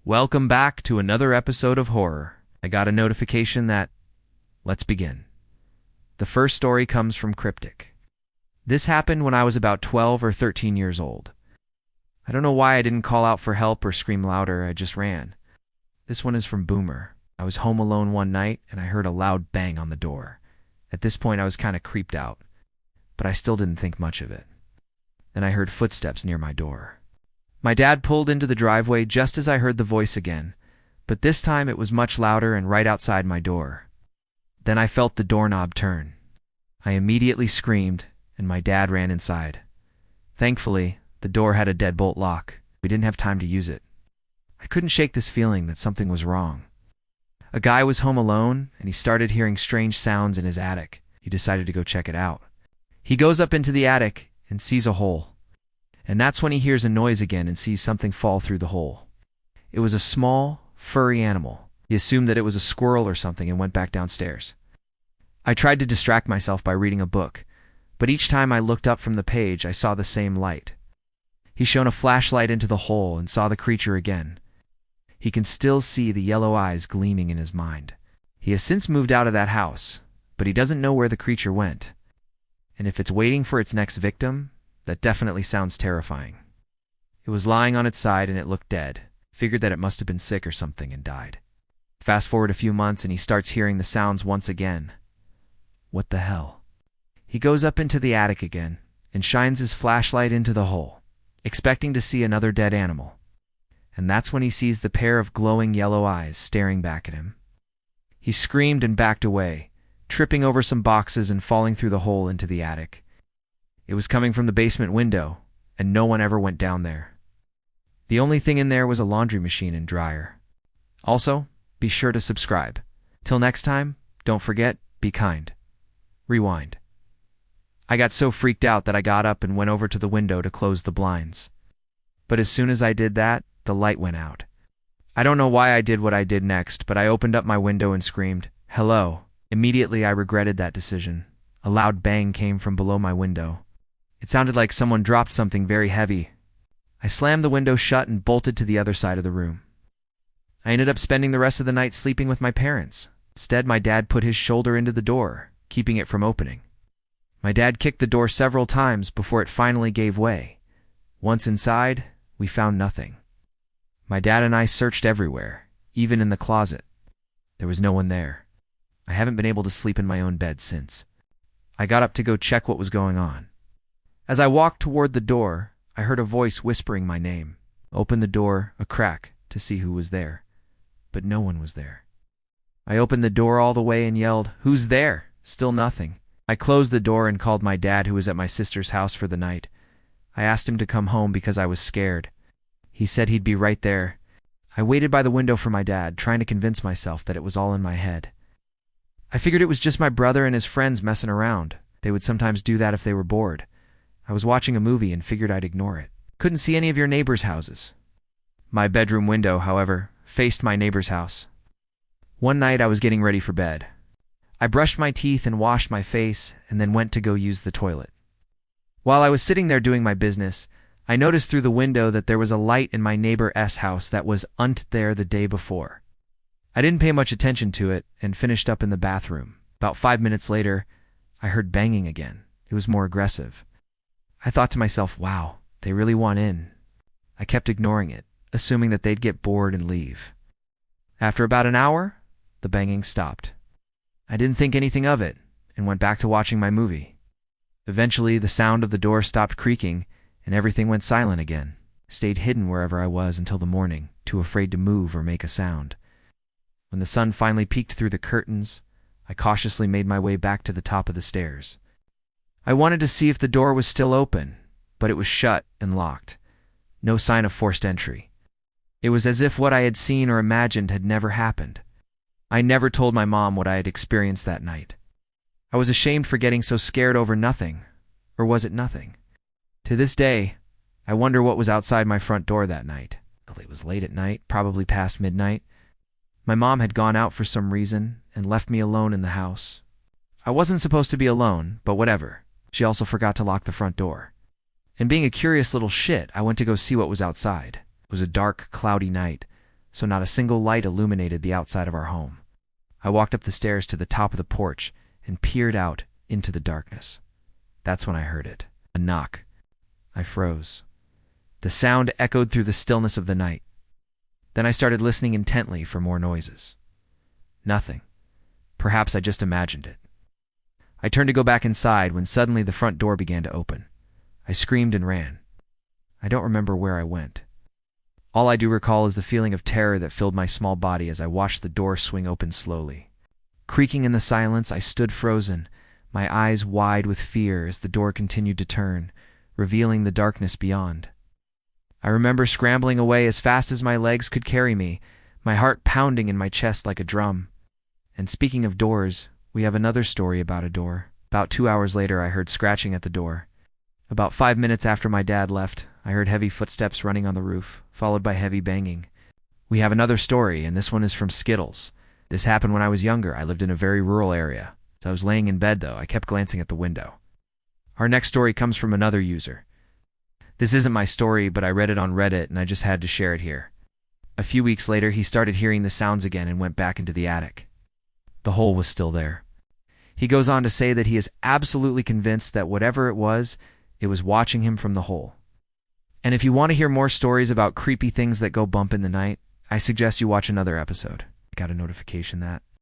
Welcome back to another episode of horror. I got a notification that... Let's begin. The first story comes from Cryptic. This happened when I was about 12 or 13 years old. I don't know why I didn't call out for help or scream louder, I just ran. This one is from Boomer. I was home alone one night and I heard a loud bang on the door. At this point I was kind of creeped out, but I still didn't think much of it. Then I heard footsteps near my door. My dad pulled into the driveway just as I heard the voice again, but this time it was much louder and right outside my door. Then I felt the doorknob turn. I immediately screamed, and my dad ran inside. Thankfully, the door had a deadbolt lock. We didn't have time to use it. I couldn't shake this feeling that something was wrong. A guy was home alone, and he started hearing strange sounds in his attic. He decided to go check it out. He goes up into the attic and sees a hole. And that's when he hears a noise again and sees something fall through the hole. It was a small, furry animal. He assumed that it was a squirrel or something and went back downstairs. I tried to distract myself by reading a book, but each time I looked up from the page, I saw the same light. He shone a flashlight into the hole and saw the creature again. He can still see the yellow eyes gleaming in his mind. He has since moved out of that house, but he doesn't know where the creature went. And if it's waiting for its next victim, that definitely sounds terrifying. It was lying on its side and it looked dead. Figured that it must have been sick or something and died. Fast forward a few months and he starts hearing the sounds once again. What the hell? He goes up into the attic again and shines his flashlight into the hole, expecting to see another dead animal. And that's when he sees the pair of glowing yellow eyes staring back at him. He screamed and backed away, tripping over some boxes and falling through the hole into the attic. It was coming from the basement window, and no one ever went down there. The only thing in there was a laundry machine and dryer. Also, be sure to subscribe. Till next time, don't forget, be kind. Rewind. I got so freaked out that I got up and went over to the window to close the blinds. But as soon as I did that, the light went out. I don't know why I did what I did next, but I opened up my window and screamed, "Hello." Immediately I regretted that decision. A loud bang came from below my window. It sounded like someone dropped something very heavy. I slammed the window shut and bolted to the other side of the room. I ended up spending the rest of the night sleeping with my parents. Instead, my dad put his shoulder into the door, keeping it from opening. My dad kicked the door several times before it finally gave way. Once inside, we found nothing. My dad and I searched everywhere, even in the closet. There was no one there. I haven't been able to sleep in my own bed since. I got up to go check what was going on. As I walked toward the door, I heard a voice whispering my name. Opened the door a crack to see who was there, but no one was there. I opened the door all the way and yelled, "Who's there?" Still nothing. I closed the door and called my dad, who was at my sister's house for the night. I asked him to come home because I was scared. He said he'd be right there. I waited by the window for my dad, trying to convince myself that it was all in my head. I figured it was just my brother and his friends messing around. They would sometimes do that if they were bored. I was watching a movie and figured I'd ignore it. Couldn't see any of your neighbors' houses. My bedroom window, however, faced my neighbor's house. One night I was getting ready for bed. I brushed my teeth and washed my face and then went to go use the toilet. While I was sitting there doing my business, I noticed through the window that there was a light in my neighbor's house that wasn't there the day before. I didn't pay much attention to it and finished up in the bathroom. About 5 minutes later, I heard banging again. It was more aggressive. I thought to myself, wow, they really want in. I kept ignoring it, assuming that they'd get bored and leave. After about an hour, the banging stopped. I didn't think anything of it and went back to watching my movie. Eventually, the sound of the door stopped creaking and everything went silent again. I stayed hidden wherever I was until the morning, too afraid to move or make a sound. When the sun finally peeked through the curtains, I cautiously made my way back to the top of the stairs. I wanted to see if the door was still open, but it was shut and locked. No sign of forced entry. It was as if what I had seen or imagined had never happened. I never told my mom what I had experienced that night. I was ashamed for getting so scared over nothing. Or was it nothing? To this day, I wonder what was outside my front door that night. It was late at night, probably past midnight. My mom had gone out for some reason and left me alone in the house. I wasn't supposed to be alone, but whatever. She also forgot to lock the front door. And being a curious little shit, I went to go see what was outside. It was a dark, cloudy night. so not a single light illuminated the outside of our home. I walked up the stairs to the top of the porch and peered out into the darkness. That's when I heard it. A knock. I froze. The sound echoed through the stillness of the night. Then I started listening intently for more noises. Nothing. Perhaps I just imagined it. I turned to go back inside when suddenly the front door began to open. I screamed and ran. I don't remember where I went. All I do recall is the feeling of terror that filled my small body as I watched the door swing open slowly. Creaking in the silence, I stood frozen, my eyes wide with fear as the door continued to turn, revealing the darkness beyond. I remember scrambling away as fast as my legs could carry me, my heart pounding in my chest like a drum. And speaking of doors, we have another story about a door. About 2 hours later, I heard scratching at the door. About 5 minutes after my dad left, I heard heavy footsteps running on the roof, followed by heavy banging. We have another story, and this one is from Skittles. This happened when I was younger. I lived in a very rural area. As I was laying in bed, though, I kept glancing at the window. Our next story comes from another user. This isn't my story, but I read it on Reddit, and I just had to share it here. A few weeks later, he started hearing the sounds again and went back into the attic. The hole was still there. He goes on to say that he is absolutely convinced that whatever it was watching him from the hole. And if you want to hear more stories about creepy things that go bump in the night, I suggest you watch another episode. I got a notification that